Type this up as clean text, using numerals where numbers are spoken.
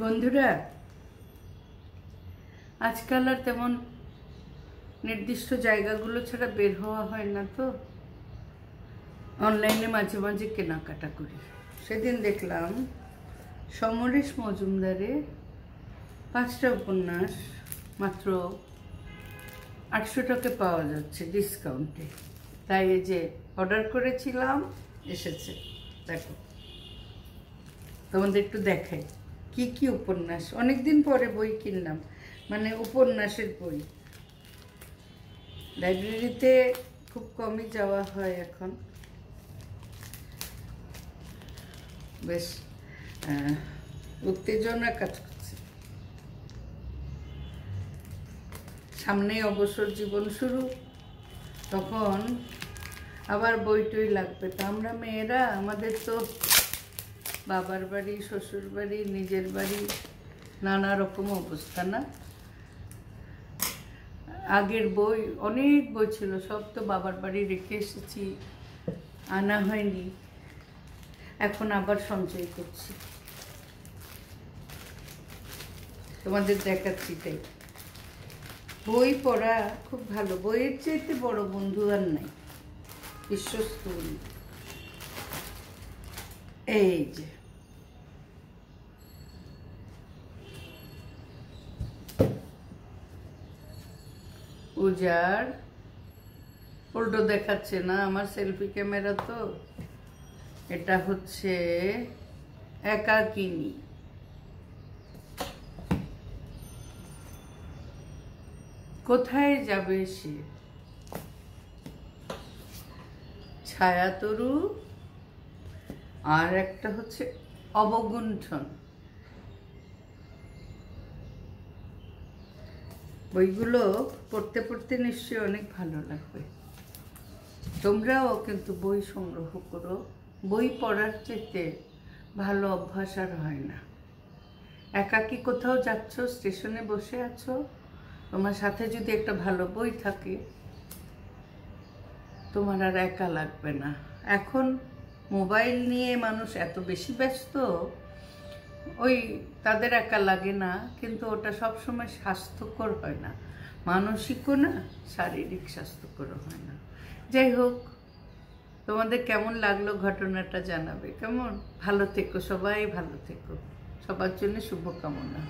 বন্ধুরা, আজকাল আর তেমন নির্দিষ্ট জায়গাগুলো ছাড়া বের হওয়া হয় না, তো অনলাইনে মাঝে মাঝে কেনাকাটা করি। সেদিন দেখলাম সমরেশ মজুমদারের 5টা উপন্যাস মাত্র 800 টাকায় পাওয়া যাচ্ছে ডিসকাউন্টে। তাই এই যে অর্ডার করেছিলাম, এসেছে। দেখো, তোমাদের একটু দেখাই কি কি উপন্যাস। অনেকদিন পরে বই কিনলাম, মানে উপন্যাসের বই। লাইব্রেরিতে খুব কমই যাওয়া হয় এখন। বেশ উত্তেজনা কাজ করছে। সামনে অবসর জীবন শুরু, তখন আবার বই টই লাগবে। তা আমরা মেয়েরা, আমাদের তো বাবার বাড়ি, শ্বশুর বাড়ি, নিজের বাড়ি, নানা রকম অবস্থা না। আগের বই, অনেক বই ছিল, সব তো বাবার বাড়ি রেখে এসেছি, আনা হয়নি। এখন আবার সঞ্চয় করছি, তোমাদের দেখাচ্ছি। তাই বই পড়া খুব ভালো। বইয়ের চাইতে বড় বন্ধু আর নাই, বিশ্বস্ত বন্ধু। এই যে উজাড়, উল্টো দেখাচ্ছে না, আমার সেলফি ক্যামেরা তো। এটা হচ্ছে একাকিনী। কোথায় যাবে সে, ছায়াতরু। আর একটা হচ্ছে অবগুণ্ঠন। বইগুলো পড়তে পড়তে নিশ্চয়ই অনেক ভালো লাগবে। তোমরাও কিন্তু বই সংগ্রহ করো। বই পড়ার চেয়ে ভালো অভ্যাস আর হয় না। একাকী কোথাও যাচ্ছ, স্টেশনে বসে আছো, তোমার সাথে যদি একটা ভালো বই থাকে, তোমার আর একা লাগবে না। এখন মোবাইল নিয়ে মানুষ এত বেশি ব্যস্ত, ওই তাদের একা লাগে না, কিন্তু ওটা সবসময় স্বাস্থ্যকর হয় না। মানসিকও না, শারীরিক স্বাস্থ্যকর হয় না। যাই হোক, তোমাদের কেমন লাগলো ঘটনাটা জানাবে। কেমন? ভালো থেকো, সবাই ভালো থেকো। সবার জন্য শুভকামনা।